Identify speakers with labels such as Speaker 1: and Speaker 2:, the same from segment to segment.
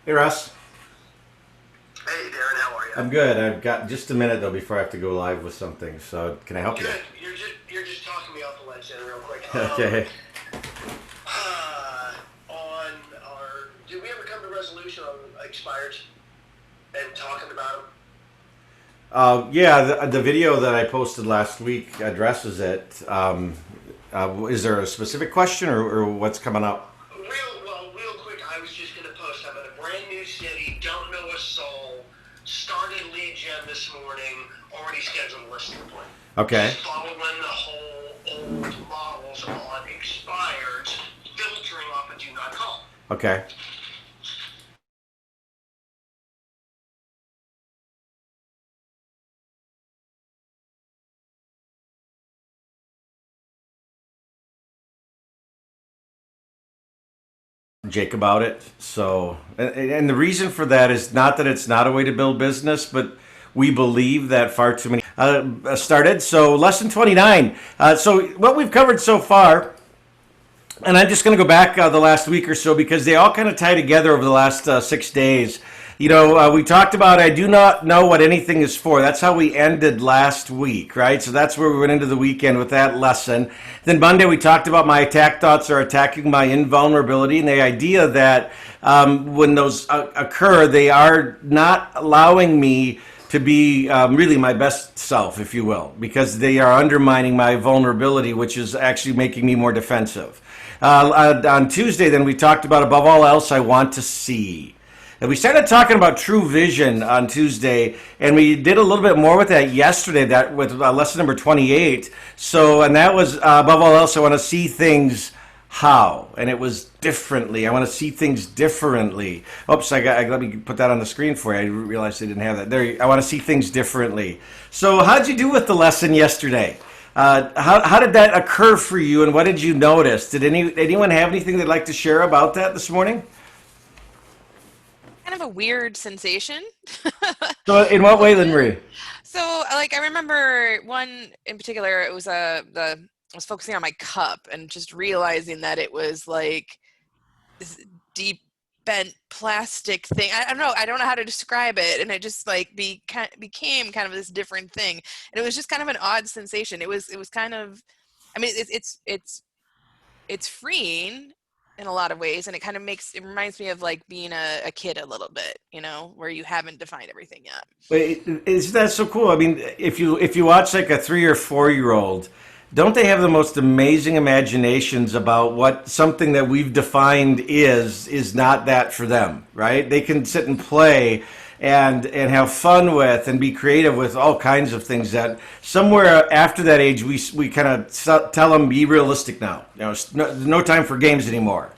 Speaker 1: Hey Russ,
Speaker 2: Hey Darren, how are you?
Speaker 1: I'm good. I've got just a minute though before I have to go live with something. So can I help you?
Speaker 2: Good. You're just talking me off the ledge then, real quick.
Speaker 1: Okay.
Speaker 2: On our, did we ever come to resolution on expireds and talking about them?
Speaker 1: Yeah, the video that I posted last week addresses it. Is there a specific question or what's coming up?
Speaker 2: Real quick. I was just gonna post. I'm in a brand new city. Don't know a soul. Started lead gen this morning. Already scheduled a listing appointment.
Speaker 1: Okay.
Speaker 2: Just following the whole old models on expireds, filtering off a do not call.
Speaker 1: Okay. Jake about it. So, and the reason for that is not that it's not a way to build business, but we believe that far too many started. So, lesson 29. So, what we've covered so far. And I'm just going to go back the last week or so because they all kind of tie together over the last 6 days. We talked about I do not know what anything is for. That's how we ended last week, right? So that's where we went into the weekend with that lesson. Then Monday we talked about my attack thoughts are attacking my invulnerability and the idea that when those occur, they are not allowing me to be really my best self, if you will, because they are undermining my vulnerability, which is actually making me more defensive. On Tuesday, then we talked about above all else, I want to see. And we started talking about true vision on Tuesday, and we did a little bit more with that yesterday. That with lesson number 28. So, and that was above all else, I want to see things how, and it was differently. I want to see things differently. Oops, let me put that on the screen for you. I realized I didn't have that there. I want to see things differently. So, how'd you do with the lesson yesterday? How did that occur for you, and what did you notice? Did anyone have anything they'd like to share about that this morning?
Speaker 3: Kind of a weird sensation.
Speaker 1: So, in what way, Lynn Marie?
Speaker 3: So, like, I remember one in particular. It was I was focusing on my cup and just realizing that it was like this deep bent plastic thing. I don't know. I don't know how to describe it, and it just like became kind of this different thing. And it was just kind of an odd sensation. It was kind of. I mean, it's freeing in a lot of ways, and it reminds me of like being a kid a little bit, where you haven't defined everything yet.
Speaker 1: Wait, is that so cool? I mean, if you watch like a 3 or 4 year old, don't they have the most amazing imaginations about what something that we've defined is not that for them, right? They can sit and play and have fun with and be creative with all kinds of things that somewhere after that age we kind of tell them be realistic now. It's no time for games anymore.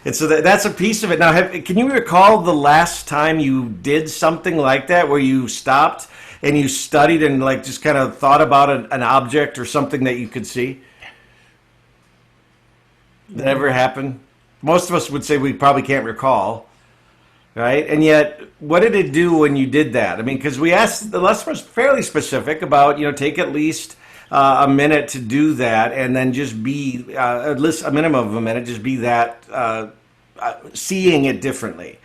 Speaker 1: And so that's a piece of it. Now, can you recall the last time you did something like that where you stopped and you studied and like just kind of thought about an object or something that you could see? That ever happened? Most of us would say we probably can't recall, right? And yet, what did it do when you did that? I mean, because we asked, the lesson was fairly specific about, take at least a minute to do that and then just be, at least a minimum of a minute, just be that, seeing it differently.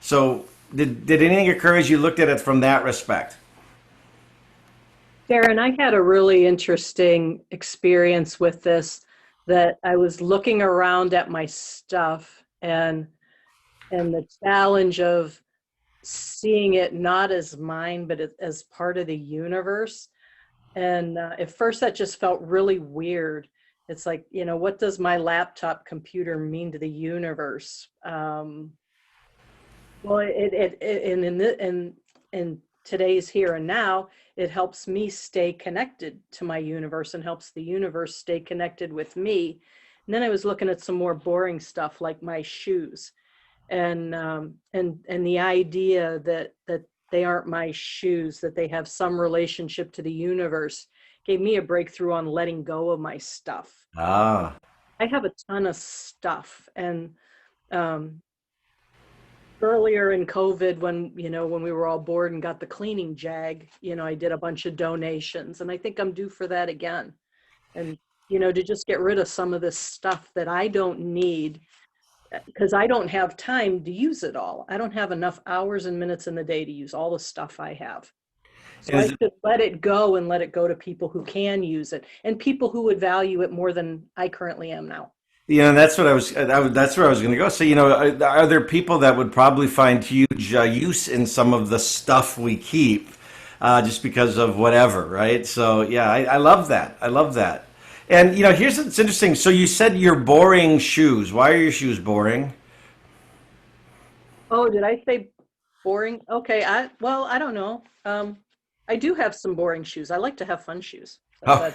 Speaker 1: So, did anything occur as you looked at it from that respect?
Speaker 4: Darren, I had a really interesting experience with this that I was looking around at my stuff and the challenge of seeing it not as mine but as part of the universe. And at first that just felt really weird. It's like, what does my laptop computer mean to the universe? Well, in today's here and now, it helps me stay connected to my universe and helps the universe stay connected with me. And then I was looking at some more boring stuff like my shoes, and the idea that they aren't my shoes, that they have some relationship to the universe, gave me a breakthrough on letting go of my stuff.
Speaker 1: Ah,
Speaker 4: I have a ton of stuff, and um, earlier in COVID, when we were all bored and got the cleaning jag, I did a bunch of donations, and I think I'm due for that again. And to just get rid of some of this stuff that I don't need, because I don't have time to use it all. I don't have enough hours and minutes in the day to use all the stuff I have. So I
Speaker 1: Is,
Speaker 4: should let it go and let it go to people who can use it and people who would value it more than I currently am now.
Speaker 1: that's what that's where I was going to go. So, are there people that would probably find huge use in some of the stuff we keep, just because of whatever, right? So, yeah, I love that. I love that. And, here's what's interesting. So you said you're boring shoes. Why are your shoes boring?
Speaker 4: Oh, did I say boring? Okay, I don't know. I do have some boring shoes. I like to have fun shoes. So
Speaker 1: Oh,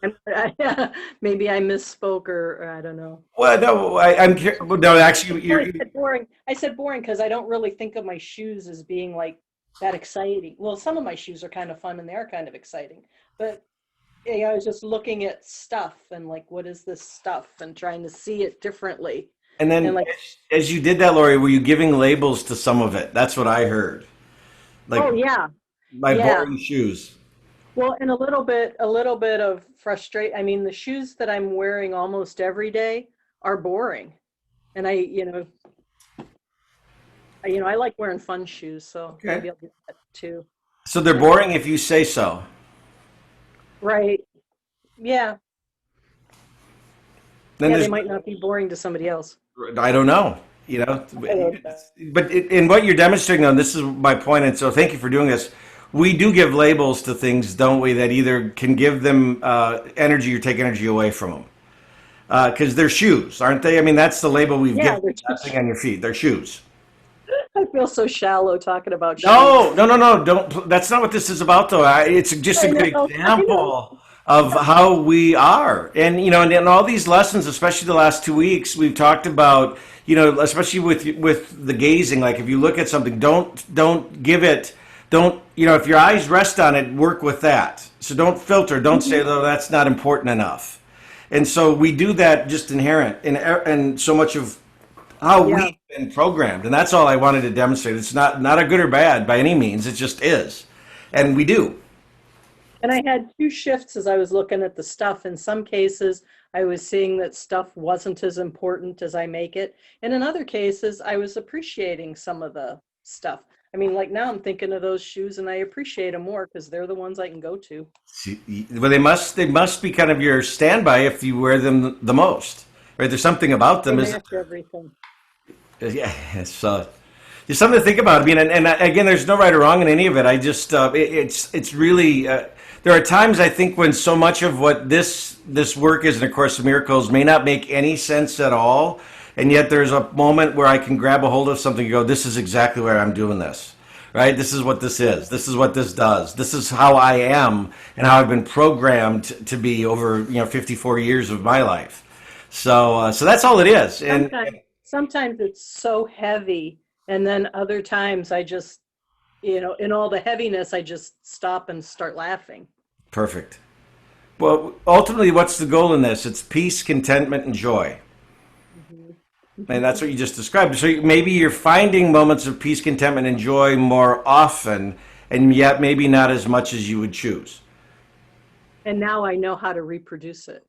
Speaker 4: that's, yeah, maybe I misspoke or I don't know.
Speaker 1: well, no, well, no, actually,
Speaker 4: I said boring. I said boring because I don't really think of my shoes as being like that exciting. Well, some of my shoes are kind of fun and they're kind of exciting, but I was just looking at stuff and like, what is this stuff, and trying to see it differently.
Speaker 1: and
Speaker 4: And
Speaker 1: then
Speaker 4: like,
Speaker 1: as you did that, Lori, were you giving labels to some of it? That's what I heard. Like
Speaker 4: oh yeah,
Speaker 1: my
Speaker 4: yeah.
Speaker 1: boring shoes.
Speaker 4: Well, and a little bit of frustrate. I mean, the shoes that I'm wearing almost every day are boring, and I like wearing fun shoes, so
Speaker 1: Okay.
Speaker 4: maybe I'll do that too.
Speaker 1: So they're boring if you say so.
Speaker 4: Right? Yeah.
Speaker 1: Then
Speaker 4: Yeah, they
Speaker 1: there's
Speaker 4: might not be boring to somebody else.
Speaker 1: I don't know,
Speaker 4: I love that.
Speaker 1: but in what you're demonstrating, though, this is my point, and so thank you for doing this. We do give labels to things, don't we, that either can give them energy or take energy away from them. Because they're shoes, aren't they? I mean, that's the label we've
Speaker 4: Yeah,
Speaker 1: given that thing on your feet. They're shoes.
Speaker 4: I feel so shallow talking about shoes.
Speaker 1: No, no, no, no. Don't. That's not what this is about, though. It's just a
Speaker 4: I
Speaker 1: good
Speaker 4: know, I know.
Speaker 1: example of how we are, and and in all these lessons, especially the last 2 weeks, we've talked about, especially with the gazing. Like if you look at something, don't give it. Don't if your eyes rest on it, work with that. So don't filter. Don't say, "Oh, that's not important enough." And so we do that just inherent in so much of how
Speaker 4: Yeah.
Speaker 1: we've been programmed, and that's all I wanted to demonstrate. It's not a good or bad by any means. It just is, and we do.
Speaker 4: And I had two shifts as I was looking at the stuff. In some cases, I was seeing that stuff wasn't as important as I make it. And in other cases, I was appreciating some of the stuff. I mean, like now I'm thinking of those shoes and I appreciate them more because they're the ones I can go to.
Speaker 1: Well, they must be kind of your standby if you wear them the most, right? There's something about
Speaker 4: They
Speaker 1: them, isn't
Speaker 4: match everything.
Speaker 1: there? Yeah, so just something to think about. I mean, and again, there's no right or wrong in any of it. I just it's really there are times I think when so much of what this work is in A Course in Miracles may not make any sense at all, and yet there's a moment where I can grab a hold of something and go, this is exactly where I'm doing this. Right? This is what this is. This is what this does. This is how I am and how I've been programmed to be over 54 years of my life. So that's all it is. And
Speaker 4: Sometimes it's so heavy, and then other times I just, in all the heaviness, I just stop and start laughing.
Speaker 1: perfect. Well, ultimately, what's the goal in this? It's peace, contentment, and joy. And that's what you just described. So maybe you're finding moments of peace, contentment, and joy more often, and yet maybe not as much as you would choose.
Speaker 4: And now I know how to reproduce it.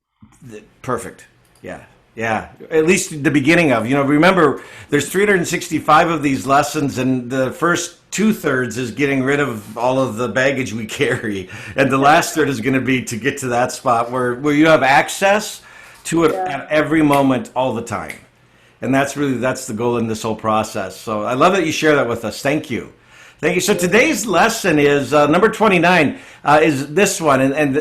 Speaker 1: Perfect. Yeah. Yeah. At least the beginning of, remember there's 365 of these lessons, and the first 2/3 is getting rid of all of the baggage we carry. And the last third is going to be to get to that spot where you have access to it
Speaker 4: Yeah.
Speaker 1: at every moment, all the time. And that's the goal in this whole process. So I love that you share that with us. Thank you. Thank you. So today's lesson is number 29 is this one. And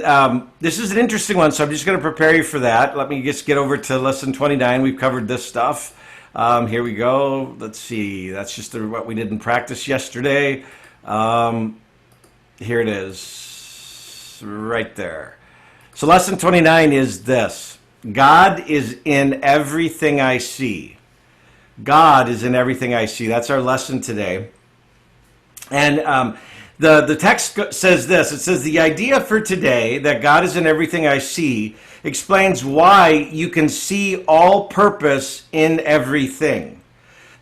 Speaker 1: this is an interesting one, so I'm just going to prepare you for that. Let me just get over to lesson 29. We've covered this stuff. Here we go. Let's see. That's just what we did in practice yesterday. Here it is. Right there. So lesson 29 is this. God is in everything I see. God is in everything I see. That's our lesson today. And the text says this. It says, the idea for today that God is in everything I see explains why you can see all purpose in everything.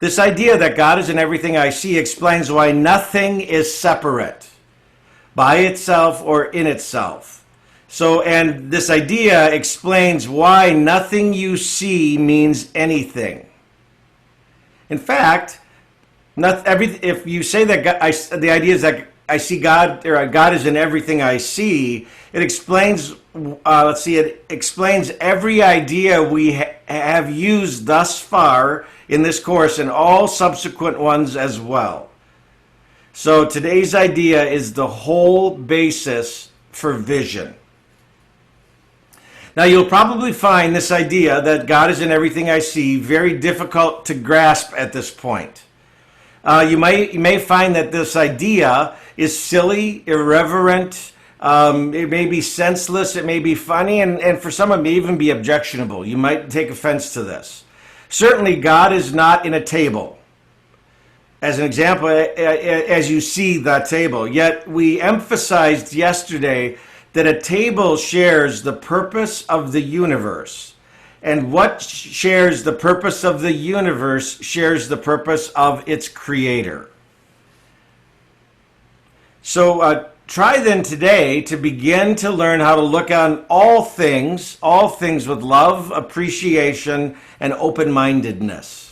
Speaker 1: This idea that God is in everything I see explains why nothing is separate by itself or in itself. So, and this idea explains why nothing you see means anything. In fact, if you say that the idea is that I see God, or God is in everything I see, it explains, it explains every idea we have used thus far in this course and all subsequent ones as well. So today's idea is the whole basis for vision. Now, you'll probably find this idea that God is in everything I see very difficult to grasp at this point. You may find that this idea is silly, irreverent, it may be senseless, it may be funny, and for some it may even be objectionable. You might take offense to this. Certainly, God is not in a table. As an example, as you see that table. Yet we emphasized yesterday that a table shares the purpose of the universe. And what shares the purpose of the universe shares the purpose of its creator. So try then today to begin to learn how to look on all things with love, appreciation, and open-mindedness.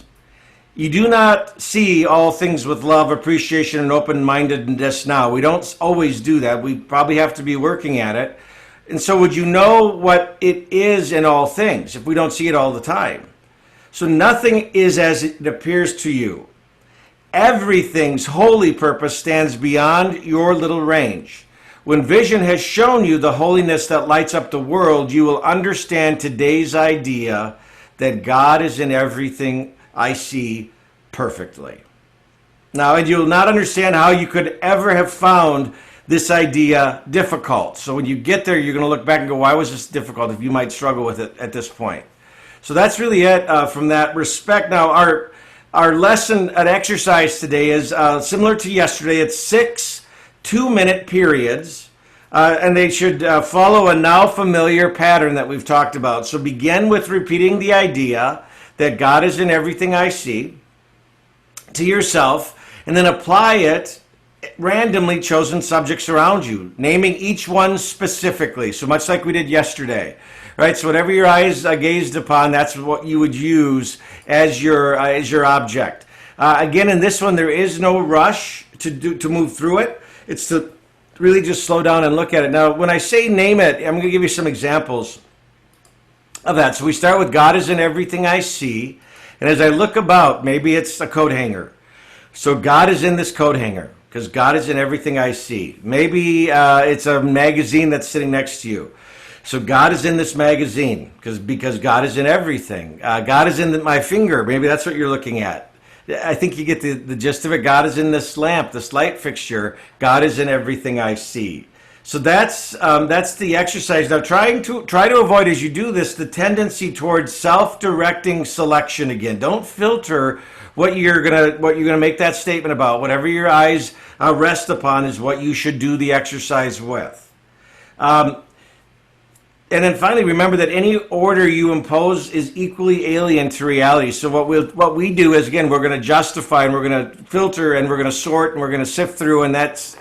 Speaker 1: You do not see all things with love, appreciation, and open-mindedness now. We don't always do that. We probably have to be working at it. And so would you know what it is in all things if we don't see it all the time? So nothing is as it appears to you. Everything's holy purpose stands beyond your little range. When vision has shown you the holiness that lights up the world, you will understand today's idea that God is in everything I see perfectly. Now, and you'll not understand how you could ever have found this idea difficult. So when you get there, you're going to look back and go, why was this difficult? If you might struggle with it at this point. So that's really it from that respect. Now, our lesson, an exercise today is similar to yesterday. It's 6 2-minute periods, and they should follow a now familiar pattern that we've talked about. So begin with repeating the idea that God is in everything I see to yourself, and then apply it randomly chosen subjects around you, naming each one specifically. So much like we did yesterday, right? So whatever your eyes gazed upon, that's what you would use as your object. Again, in this one, there is no rush to move through it. It's to really just slow down and look at it. Now, when I say name it, I'm going to give you some examples of that. So we start with God is in everything I see. And as I look about, maybe it's a coat hanger. So God is in this coat hanger because God is in everything I see. Maybe it's a magazine that's sitting next to you. So God is in this magazine because God is in everything. God is in my finger. Maybe that's what you're looking at. I think you get the gist of it. God is in this lamp, this light fixture. God is in everything I see. So that's the exercise. Now, try to avoid as you do this the tendency towards self-directing selection again. Don't filter what you're gonna make that statement about. Whatever your eyes rest upon is what you should do the exercise with. And then finally, remember that any order you impose is equally alien to reality. So what we do is, again, we're going to justify and we're going to filter and we're going to sort and we're going to sift through, and that's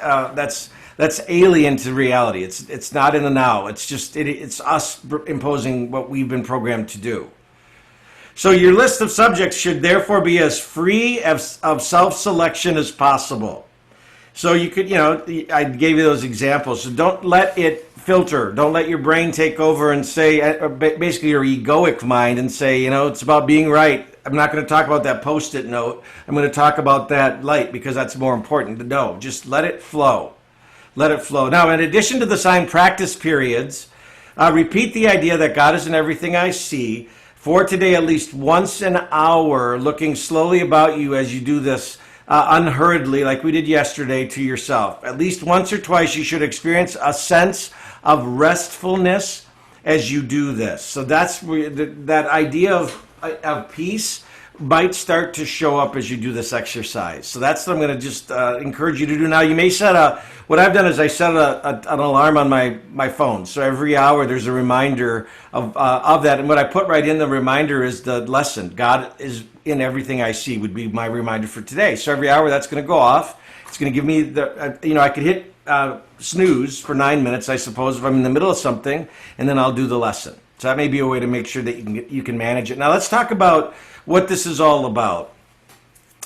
Speaker 1: alien to reality. It's not in the now. It's us imposing what we've been programmed to do. So your list of subjects should therefore be as free of self-selection as possible. So you could, I gave you those examples. So don't let it filter. Don't let your brain take over and say, basically your egoic mind and say, it's about being right. I'm not going to talk about that Post-it note. I'm going to talk about that light because that's more important. No, just let it flow. Let it flow. Now, in addition to the assigned practice periods, repeat the idea that God is in everything I see for today at least once an hour, looking slowly about you as you do this unhurriedly, like we did yesterday, to yourself. At least once or twice you should experience a sense of restfulness as you do this. So that's where that idea of peace might start to show up as you do this exercise. So that's what I'm going to just encourage you to do. Now, you may what I've done is I set an alarm on my phone. So every hour there's a reminder of that. And what I put right in the reminder is the lesson. God is in everything I see would be my reminder for today. So every hour that's going to go off. It's going to give me I could hit snooze for 9 minutes, I suppose, if I'm in the middle of something, and then I'll do the lesson. So that may be a way to make sure that you can manage it. Now let's talk about what this is all about.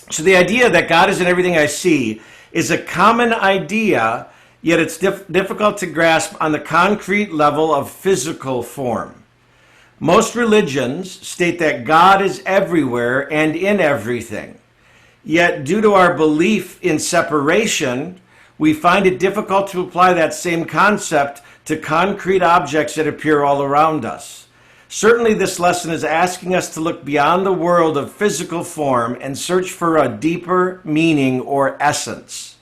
Speaker 1: So the idea that God is in everything I see is a common idea, yet it's difficult to grasp on the concrete level of physical form. Most religions state that God is everywhere and in everything. Yet, due to our belief in separation, we find it difficult to apply that same concept to concrete objects that appear all around us. Certainly, this lesson is asking us to look beyond the world of physical form and search for a deeper meaning or essence.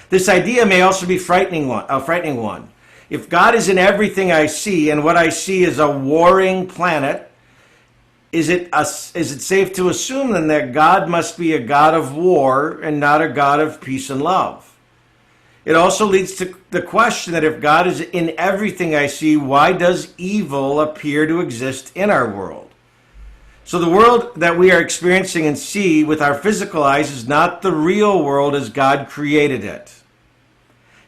Speaker 1: This idea may also be a frightening one. If God is in everything I see, and what I see is a warring planet, is it safe to assume then that God must be a God of war and not a God of peace and love? It also leads to the question that if God is in everything I see, why does evil appear to exist in our world? So the world that we are experiencing and see with our physical eyes is not the real world as God created it.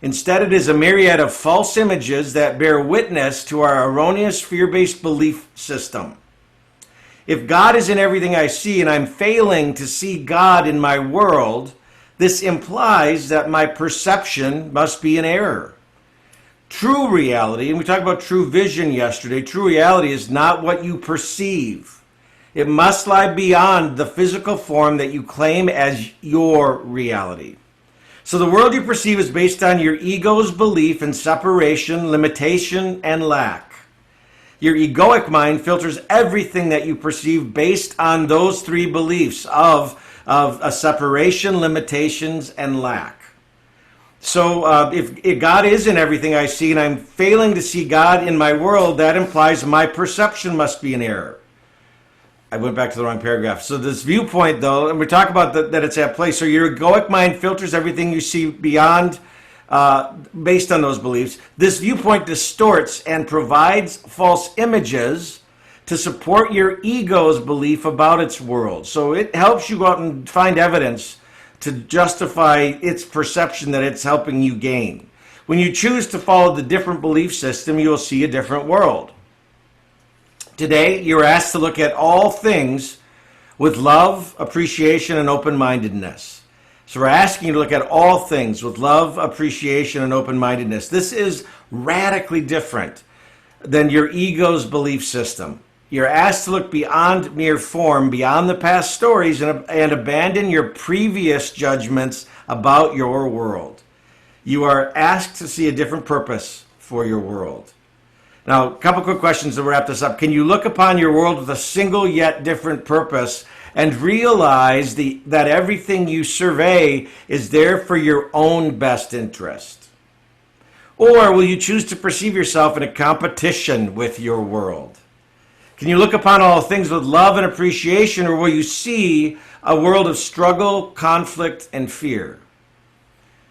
Speaker 1: Instead, it is a myriad of false images that bear witness to our erroneous fear-based belief system. If God is in everything I see and I'm failing to see God in my world, this implies that my perception must be in error. True reality, and we talked about true vision yesterday, true reality is not what you perceive. It must lie beyond the physical form that you claim as your reality. So the world you perceive is based on your ego's belief in separation, limitation, and lack. Your egoic mind filters everything that you perceive based on those three beliefs of a separation, limitations, and lack. So if God is in everything I see and I'm failing to see God in my world, that implies my perception must be in error. I went back to the wrong paragraph. So this viewpoint, though, and we talk about that it's at play. So your egoic mind filters everything you see beyond, based on those beliefs. This viewpoint distorts and provides false images to support your ego's belief about its world. So it helps you go out and find evidence to justify its perception that it's helping you gain. When you choose to follow the different belief system, you will see a different world. Today, you're asked to look at all things with love, appreciation, and open-mindedness. So we're asking you to look at all things with love, appreciation, and open-mindedness. This is radically different than your ego's belief system. You're asked to look beyond mere form, beyond the past stories, and abandon your previous judgments about your world. You are asked to see a different purpose for your world. Now, a couple quick questions to wrap this up. Can you look upon your world with a single yet different purpose and realize that everything you survey is there for your own best interest? Or will you choose to perceive yourself in a competition with your world? Can you look upon all things with love and appreciation, or will you see a world of struggle, conflict, and fear?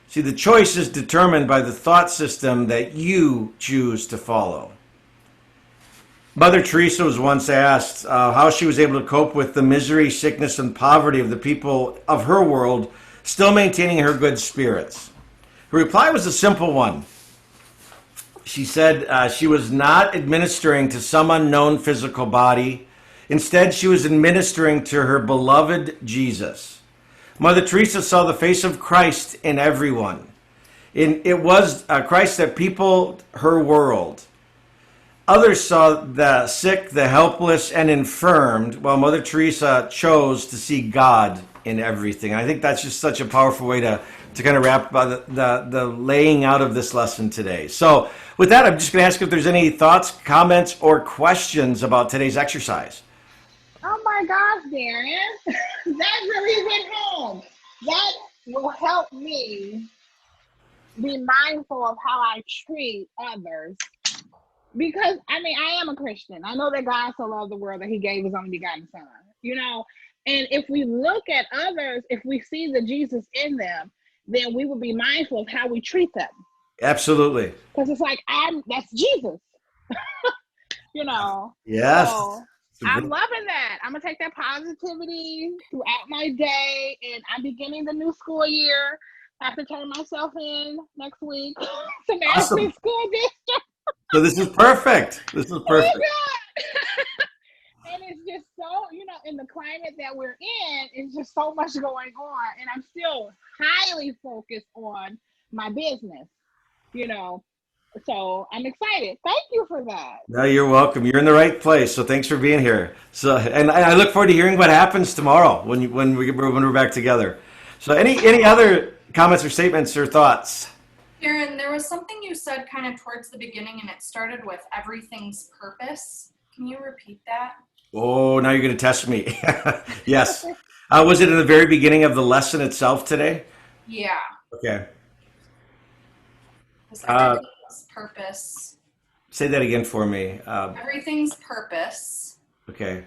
Speaker 1: See, the choice is determined by the thought system that you choose to follow. Mother Teresa was once asked how she was able to cope with the misery, sickness, and poverty of the people of her world, still maintaining her good spirits. Her reply was a simple one. She said she was not administering to some unknown physical body. Instead, she was administering to her beloved Jesus. Mother Teresa saw the face of Christ in everyone. It was Christ that peopled her world. Others saw the sick, the helpless, and infirmed, while Mother Teresa chose to see God in everything. I think that's just such a powerful way to kind of wrap the laying out of this lesson today. So with that, I'm just going to ask if there's any thoughts, comments, or questions about today's exercise.
Speaker 5: Oh my gosh, Darren, that really hit home. That will help me be mindful of how I treat others. Because, I mean, I am a Christian. I know that God so loved the world that he gave his only begotten son, and if we look at others, if we see the Jesus in them, then we will be mindful of how we treat them.
Speaker 1: Absolutely.
Speaker 5: Because it's like, that's Jesus,
Speaker 1: Yes.
Speaker 5: So I'm loving that. I'm going to take that positivity throughout my day, and I'm beginning the new school year. I have to turn myself in next week to Madison School District.
Speaker 1: So this is perfect. This is perfect.
Speaker 5: Oh, God. And it's just so, in the climate that we're in, it's just so much going on, and I'm still highly focused on my business, you know. So I'm excited. Thank you for that.
Speaker 1: No, you're welcome. You're in the right place. So thanks for being here. So, and I look forward to hearing what happens tomorrow when we're back together. So, any other comments or statements or thoughts?
Speaker 6: Karen, there was something you said kind of towards the beginning, and it started with everything's purpose. Can you repeat that?
Speaker 1: Oh, now you're going to test me. Yes. Was it in the very beginning of the lesson itself today?
Speaker 6: Yeah.
Speaker 1: Okay.
Speaker 6: Was everything's purpose.
Speaker 1: Say that again for me.
Speaker 6: Everything's purpose.
Speaker 1: Okay.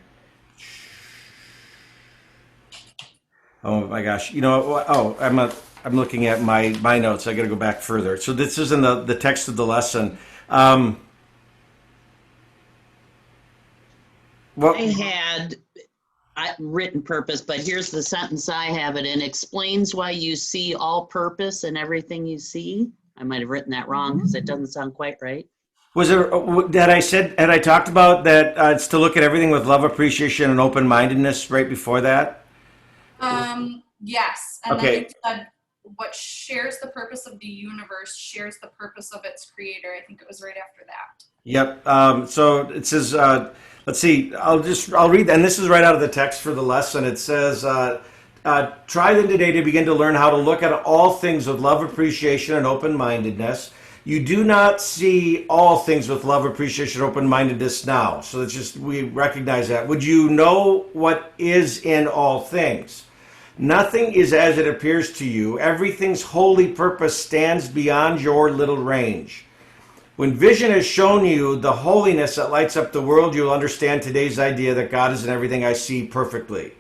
Speaker 1: Oh my gosh. You know, oh, I'm looking at my notes. I got to go back further. So this is in the text of the lesson. Well,
Speaker 7: I had written purpose, but here's the sentence I have it in. Explains why you see all purpose in everything you see. I might have written that wrong because it doesn't sound quite right.
Speaker 1: was there had I talked about that it's to look at everything with love, appreciation, and open-mindedness right before that?
Speaker 6: Yes. And
Speaker 1: Okay.
Speaker 6: then you said what shares the purpose of the universe shares the purpose of its creator. I think it was right after that.
Speaker 1: Yep. So it says, let's see, I'll read, and this is right out of the text for the lesson. It says, try then today to begin to learn how to look at all things with love, appreciation, and open-mindedness. You do not see all things with love, appreciation, and open-mindedness now. So it's just, we recognize that. Would you know what is in all things? Nothing is as it appears to you. Everything's holy purpose stands beyond your little range. When vision has shown you the holiness that lights up the world, you'll understand today's idea that God is in everything I see perfectly.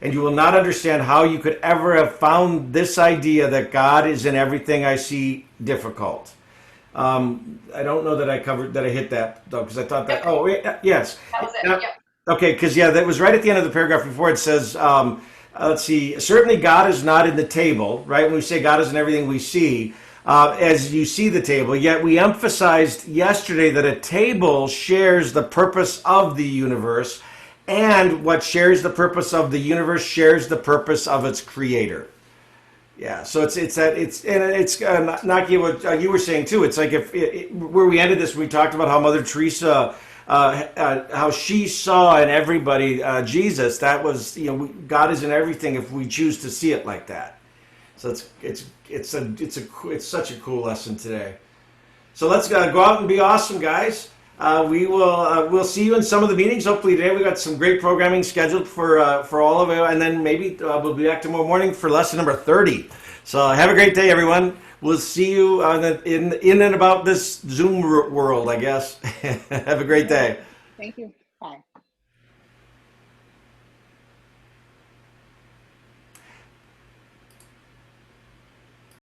Speaker 1: And you will not understand how you could ever have found this idea that God is in everything I see difficult. I don't know that I hit that though, because I thought that, oh, yes.
Speaker 6: That was it. Yep.
Speaker 1: Okay, because that was right at the end of the paragraph before. It says, let's see, certainly God is not in the table, right? When we say God is in everything we see, as you see the table, yet we emphasized yesterday that a table shares the purpose of the universe, and what shares the purpose of the universe shares the purpose of its creator. Yeah, so it's Naki, what you were saying too. It's like where we ended this, we talked about how Mother Teresa, how she saw in everybody Jesus. That was, God is in everything if we choose to see it like that. So it's such a cool lesson today. So let's go out and be awesome, guys. We'll see you in some of the meetings. Hopefully today we got some great programming scheduled for all of you, and then maybe we'll be back tomorrow morning for lesson number 30. So have a great day, everyone. We'll see you in and about this Zoom world, I guess. Have a great day.
Speaker 5: Thank you.